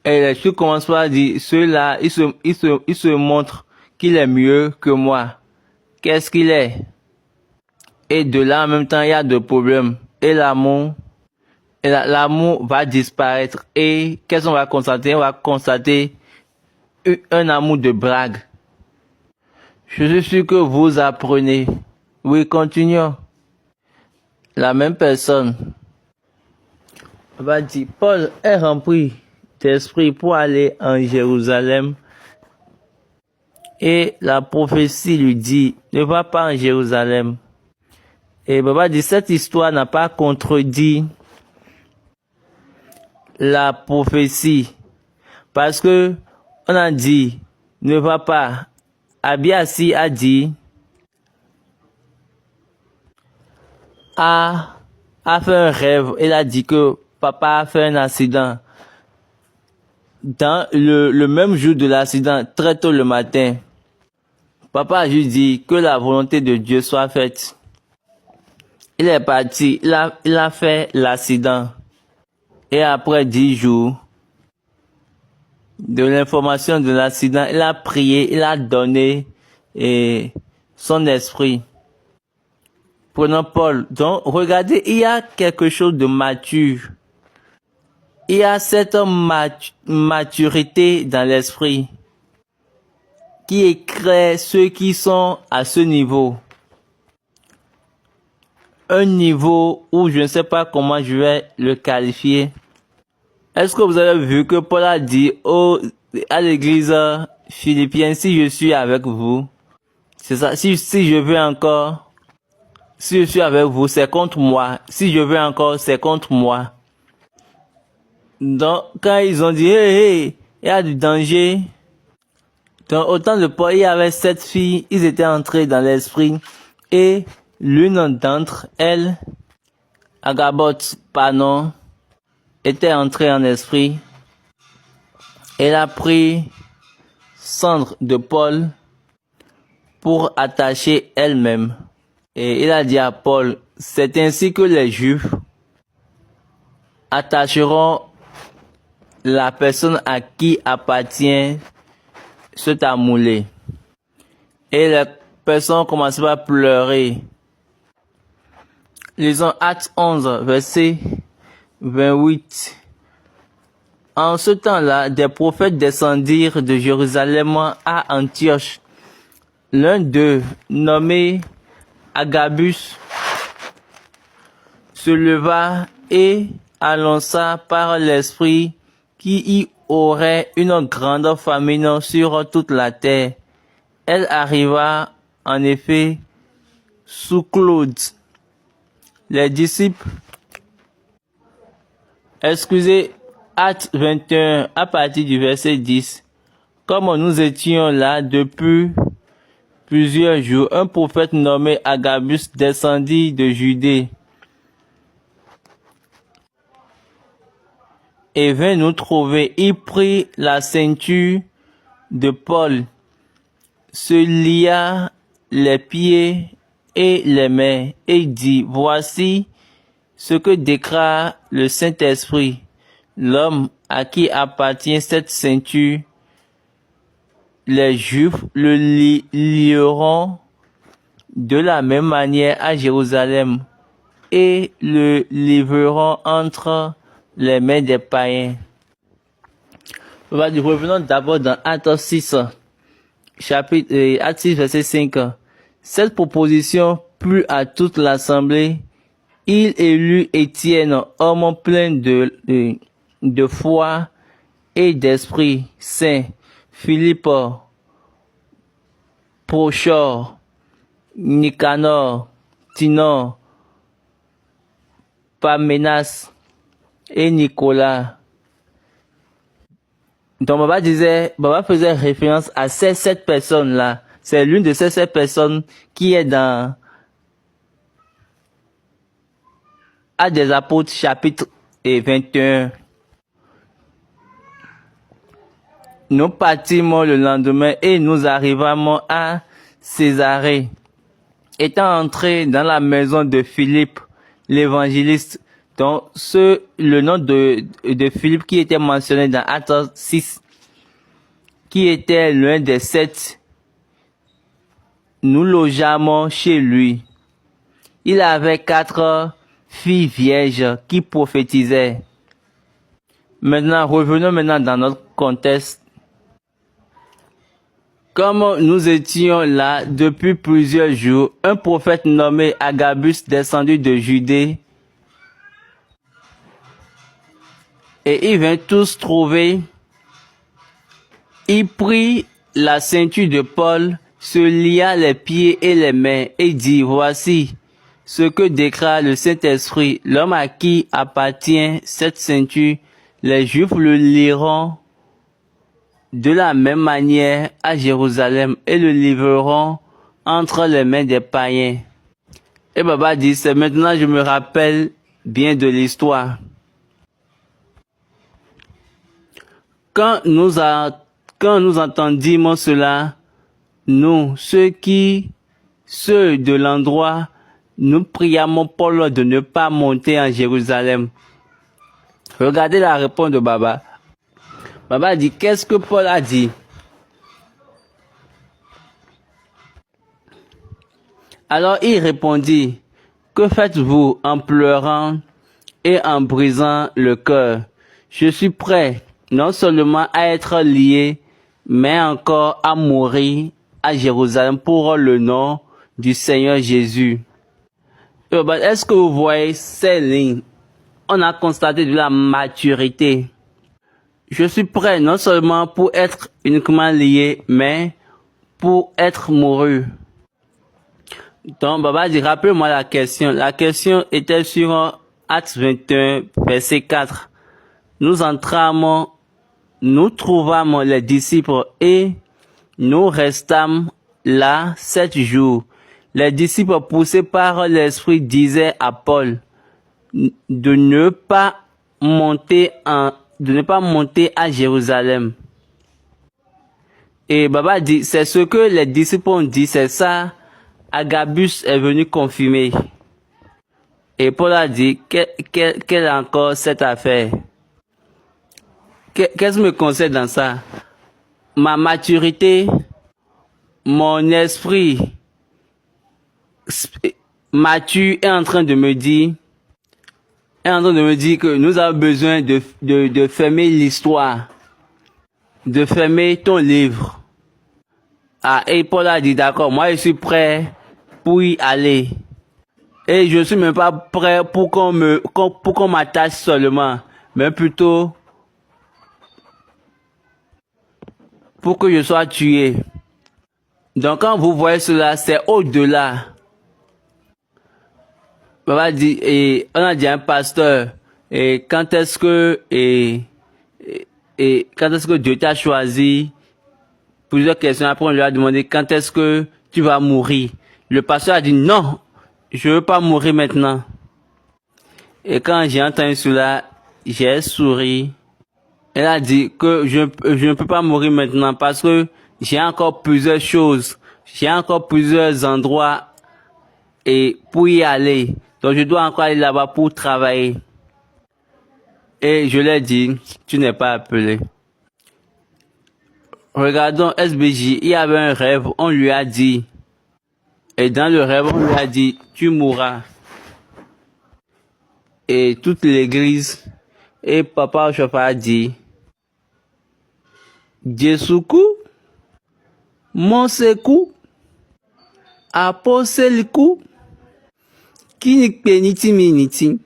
Et les choses commencent par dire, ceux-là, il se montre qu'il est mieux que moi. Qu'est-ce qu'il est? Et de là, en même temps, il y a des problèmes. Et l'amour va disparaître. Et qu'est-ce qu'on va constater? On va constater un amour de blague. Je suis sûr que vous apprenez. Oui, continuons. La même personne va dire, Paul est rempli d'esprit pour aller en Jérusalem. Et la prophétie lui dit, ne va pas en Jérusalem. Et Baba dit, cette histoire n'a pas contredit la prophétie. Parce que on a dit, ne va pas. Abiasi a dit, a fait un rêve. Il a dit que papa a fait un accident. Dans le même jour de l'accident, très tôt le matin, papa a juste dit que la volonté de Dieu soit faite. Il est parti, il a fait l'accident. Et après 10 jours de l'information de l'accident, il a prié, il a donné son esprit. Prenons Paul. Donc, regardez, il y a quelque chose de mature. Il y a cette maturité dans l'esprit. qui éclaire ceux qui sont à ce niveau. Un niveau où je ne sais pas comment je vais le qualifier. Est-ce que vous avez vu que Paul a dit à l'église philippienne, si je suis avec vous, c'est ça, si je veux encore, si je suis avec vous, c'est contre moi. Si je veux encore, c'est contre moi. Donc, quand ils ont dit, hey, il y a du danger. Donc, au temps de Paul, il y avait 7 filles, ils étaient entrés dans l'esprit. Et l'une d'entre elles, Agabot, Panon, était entrée en esprit. Elle a pris cendre de Paul pour attacher elle-même. Et il a dit à Paul, c'est ainsi que les Juifs attacheront la personne à qui appartient ce tamoulé. Et la personne commence à pleurer. Lisons Actes 11, verset 28. En ce temps-là, des prophètes descendirent de Jérusalem à Antioche. L'un d'eux, nommé Agabus, se leva et annonça par l'Esprit qu'il y aurait une grande famine sur toute la terre. Elle arriva en effet sous Claude. Les disciples, Actes 21 à partir du verset 10. Comme nous étions là depuis plusieurs jours, un prophète nommé Agabus descendit de Judée et vint nous trouver. Il prit la ceinture de Paul, se lia les pieds et les mains et dit, voici ce que déclare le Saint-Esprit. L'homme à qui appartient cette ceinture, les Juifs le lieront de la même manière à Jérusalem et le livreront entre les mains des païens. Revenons d'abord dans Actes 6, Actes 6, verset 5. Cette proposition plut à toute l'assemblée. Il élut Étienne, homme plein de foi et d'esprit saint, Philippe, Prochor, Nicanor, Tinor, Parménas et Nicolas. Donc Baba faisait référence à ces 7 personnes-là. C'est l'une de ces 7 personnes qui est dans Actes des Apôtres chapitre 21. Nous partîmes le lendemain et nous arrivâmes à Césarée. Étant entrés dans la maison de Philippe, l'évangéliste, donc le nom de Philippe qui était mentionné dans Actes 6, qui était l'un des 7, nous logeâmes chez lui. Il avait 4 filles vierges qui prophétisaient. Maintenant, revenons dans notre contexte. Comme nous étions là depuis plusieurs jours, un prophète nommé Agabus descendu de Judée et il vint tous trouver. Il prit la ceinture de Paul, se lia les pieds et les mains et dit, voici ce que déclare le Saint-Esprit, l'homme à qui appartient cette ceinture, les Juifs le liront de la même manière à Jérusalem et le livreront entre les mains des païens. Et Baba dit, c'est maintenant je me rappelle bien de l'histoire. Quand nous entendîmes cela, nous, ceux de l'endroit, nous priâmes Paul de ne pas monter en Jérusalem. Regardez la réponse de Baba. Baba dit, qu'est-ce que Paul a dit? Alors il répondit, que faites-vous en pleurant et en brisant le cœur? Je suis prêt non seulement à être lié, mais encore à mourir à Jérusalem pour le nom du Seigneur Jésus. Est-ce que vous voyez ces lignes? On a constaté de la maturité. Je suis prêt non seulement pour être uniquement lié, mais pour être mouru. Donc, Baba dit, rappelez-moi la question. La question était sur Actes 21, verset 4. Nous entrâmes, nous trouvâmes les disciples et nous restâmes là 7 jours. Les disciples poussés par l'Esprit disaient à Paul de ne pas monter à Jérusalem. Et Baba dit, c'est ce que les disciples ont dit, c'est ça. Agabus est venu confirmer. Et Paul a dit, quelle est encore cette affaire? Qu'est-ce que me concerne dans ça? Ma maturité, mon esprit mature est en train de me dire que nous avons besoin de fermer l'histoire, de fermer ton livre. Ah, et Paul a dit, d'accord, moi je suis prêt pour y aller. Et je suis même pas prêt pour qu'on m'attache seulement, mais plutôt pour que je sois tué. Donc quand vous voyez cela, c'est au-delà. On a dit à un pasteur, et quand est-ce que Dieu t'a choisi? Plusieurs questions. Après, on lui a demandé quand est-ce que tu vas mourir. Le pasteur a dit non, je veux pas mourir maintenant. Et quand j'ai entendu cela, j'ai souri. Elle a dit que je ne peux pas mourir maintenant parce que j'ai encore plusieurs choses, j'ai encore plusieurs endroits et pour y aller. Donc je dois encore aller là-bas pour travailler. Et je lui ai dit, tu n'es pas appelé. Regardons SBJ, il y avait un rêve, on lui a dit, et dans le rêve, on lui a dit, tu mourras. Et toute l'église, et Papa Ochofa a dit, Jesuku, Monseku, Apostelku, Kinikpeniti Miniti,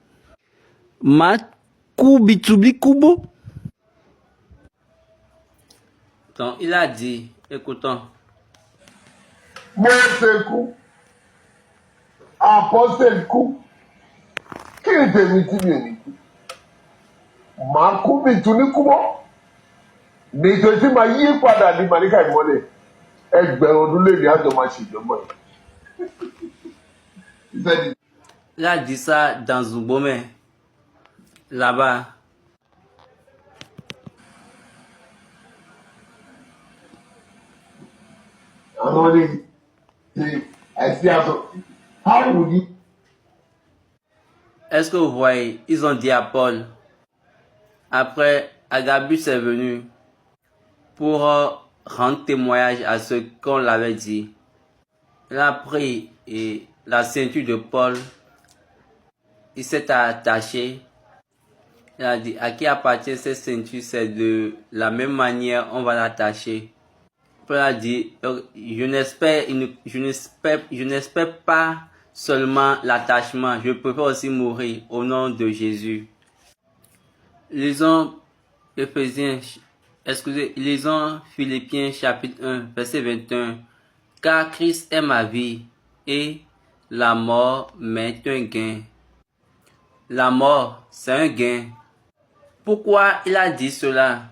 Makubitubi Kubo. Donc il a dit, écoutons. Monseku, Apostelku, Kinikpeniti Miniti, Makubitubi Kubo. Nítorí tí máa yí padà ní màníkà ìmọ́lẹ̀ ẹgbẹ̀rún ọdún lè ní àjọ máa ṣèjọba yìí. Il a dit ça dans Zubome, là-bas. Àwọn ní ẹ̀sìn àtọ̀ how would you. Est-ce que vous voyez, ils ont dit à Paul, après Agabus est venu pour rendre témoignage à ce qu'on l'avait dit. Il a pris la ceinture de Paul, il s'est attaché, il a dit à qui appartient cette ceinture, c'est de la même manière on va l'attacher. Paul a dit, je n'espère pas seulement l'attachement, je préfère aussi mourir au nom de Jésus. Lisons Philippiens chapitre 1, verset 21. Car Christ est ma vie et la mort m'est un gain. La mort, c'est un gain. Pourquoi il a dit cela?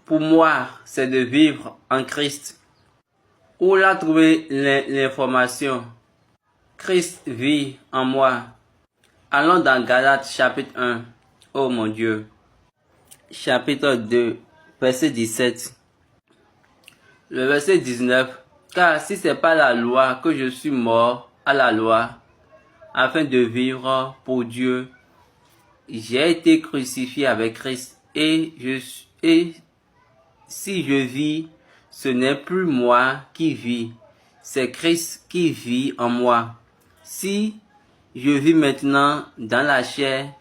Pour moi, c'est de vivre en Christ. Où l'a trouvé l'information? Christ vit en moi. Allons dans Galates chapitre 1. Oh mon Dieu. Chapitre 2, verset 17. Le verset 19. Car si c'est pas la loi que je suis mort à la loi, afin de vivre pour Dieu, j'ai été crucifié avec Christ et si je vis, ce n'est plus moi qui vis, c'est Christ qui vit en moi. Si je vis maintenant dans la chair,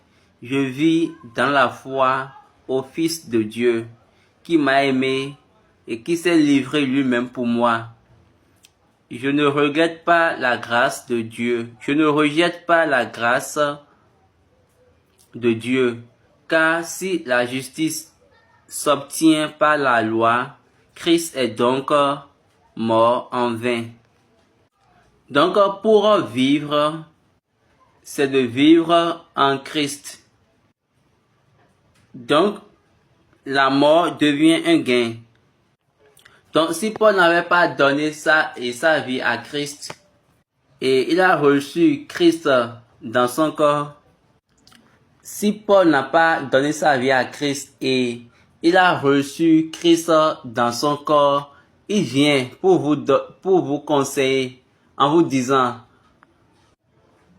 je vis dans la foi au Fils de Dieu qui m'a aimé et qui s'est livré lui-même pour moi. Je ne regrette pas la grâce de Dieu. Je ne rejette pas la grâce de Dieu. Car si la justice s'obtient par la loi, Christ est donc mort en vain. Donc pour vivre, c'est de vivre en Christ. Donc la mort devient un gain. Donc si Paul n'avait pas donné sa vie à Christ et il a reçu Christ dans son corps, si Paul n'a pas donné sa vie à Christ et il a reçu Christ dans son corps, il vient pour vous conseiller en vous disant,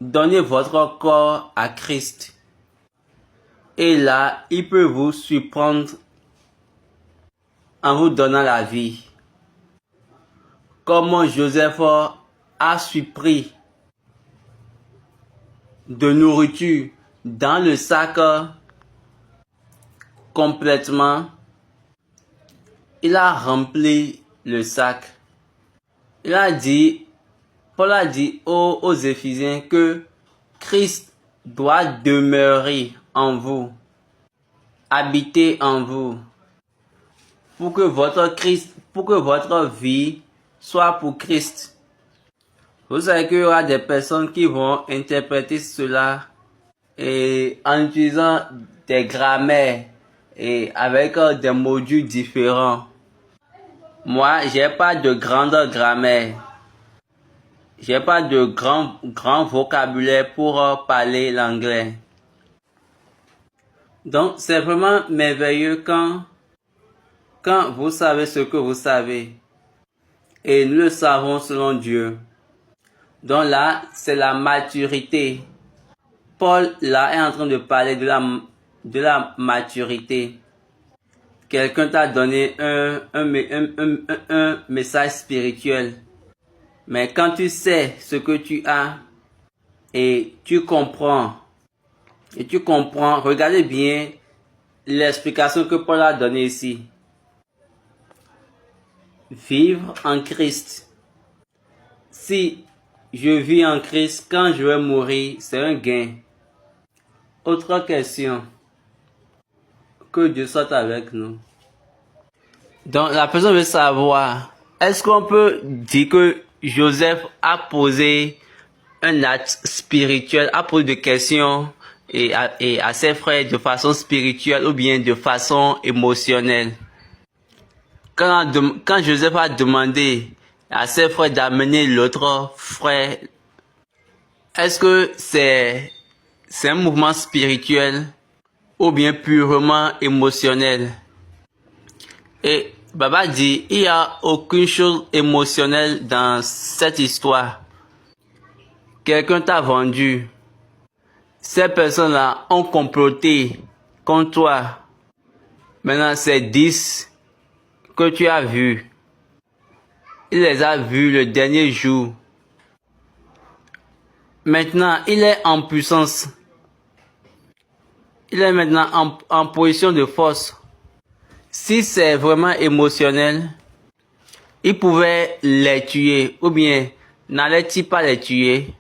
donnez votre corps à Christ. Et là, il peut vous surprendre en vous donnant la vie. Comme Joseph a surpris de nourriture dans le sac complètement, il a rempli le sac. Paul a dit aux Éphésiens que Christ doit demeurer en vous, habiter en vous, pour que votre vie soit pour Christ. Vous savez qu'il y aura des personnes qui vont interpréter cela et en utilisant des grammaires et avec des modules différents. Moi, j'ai pas de grande grammaire. J'ai pas de grand vocabulaire pour parler l'anglais. Donc, c'est vraiment merveilleux quand vous savez ce que vous savez. Et nous le savons selon Dieu. Donc là, c'est la maturité. Paul, là, est en train de parler de la maturité. Quelqu'un t'a donné un message spirituel. Mais quand tu sais ce que tu as et tu comprends, regardez bien l'explication que Paul a donnée ici. Vivre en Christ. Si je vis en Christ, quand je vais mourir, c'est un gain. Autre question. Que Dieu soit avec nous. Donc la personne veut savoir, est-ce qu'on peut dire que Joseph a posé un acte spirituel, a posé des questions et à ses frères de façon spirituelle ou bien de façon émotionnelle? Quand Joseph a demandé à ses frères d'amener l'autre frère, est-ce que c'est un mouvement spirituel ou bien purement émotionnel? Et Baba dit, il n'y a aucune chose émotionnelle dans cette histoire. Quelqu'un t'a vendu. Ces personnes-là ont comploté contre toi. Maintenant, c'est 10 que tu as vus. Il les a vus le dernier jour. Maintenant, il est en puissance. Il est maintenant en position de force. Si c'est vraiment émotionnel, il pouvait les tuer ou bien n'allait-il pas les tuer?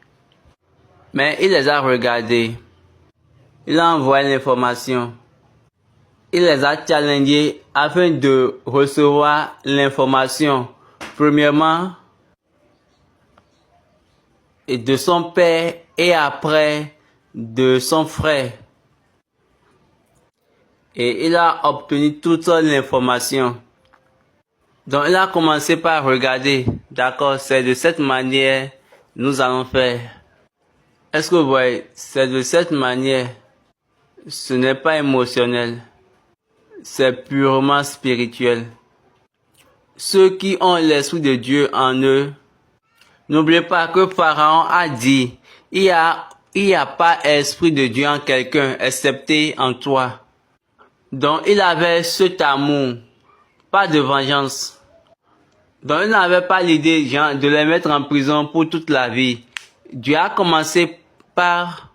Mais il les a regardés. Il a envoyé l'information. Il les a challengés afin de recevoir l'information. Premièrement, et de son père et après de son frère. Et il a obtenu toute l'information. Donc il a commencé par regarder. D'accord, c'est de cette manière nous allons faire. Est-ce que vous voyez, c'est de cette manière. Ce n'est pas émotionnel. C'est purement spirituel. Ceux qui ont l'Esprit de Dieu en eux, n'oubliez pas que Pharaon a dit, il y a pas Esprit de Dieu en quelqu'un, excepté en toi. Donc il avait cet amour, pas de vengeance. Donc il n'avait pas l'idée de les mettre en prison pour toute la vie. Dieu a commencé par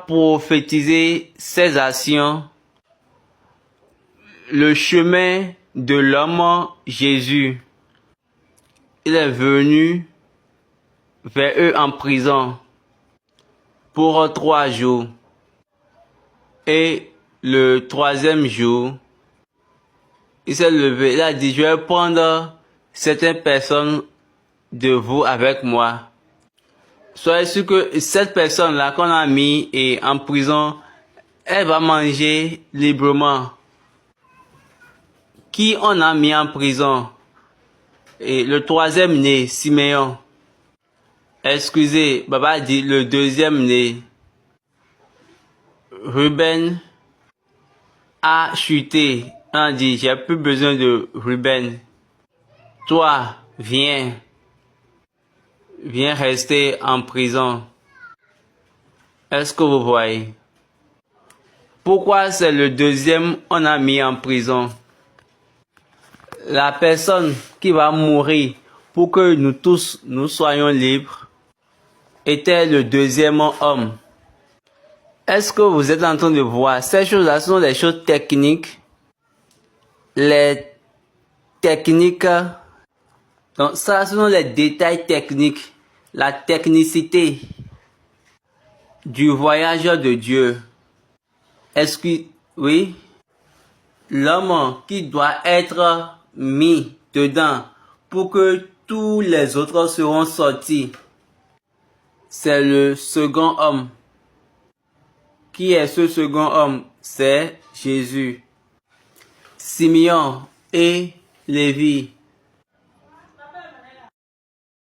prophétiser ses actions le chemin de l'homme Jésus. Il est venu vers eux en prison pour 3 jours. Et le 3e jour, il s'est levé. Il a dit, je vais prendre certaines personnes de vous avec moi. Soyez sûr que cette personne-là qu'on a mis en prison, elle va manger librement. Qui on a mis en prison? Et le 3e né, Siméon. Excusez, Baba dit le 2e né. Ruben a chuté. On a dit, j'ai plus besoin de Ruben. Toi, viens rester en prison. Est-ce que vous voyez? Pourquoi c'est le 2e on a mis en prison? La personne qui va mourir pour que nous tous nous soyons libres était le 2e homme. Est-ce que vous êtes en train de voir? Ces choses-là sont des choses techniques. Les techniques, donc ça, ce sont les détails techniques. La technicité du voyage de Dieu. Est-ce que, oui, l'homme qui doit être mis dedans pour que tous les autres seront sortis, c'est le second homme. Qui est ce second homme? C'est Jésus. Simeon et Lévi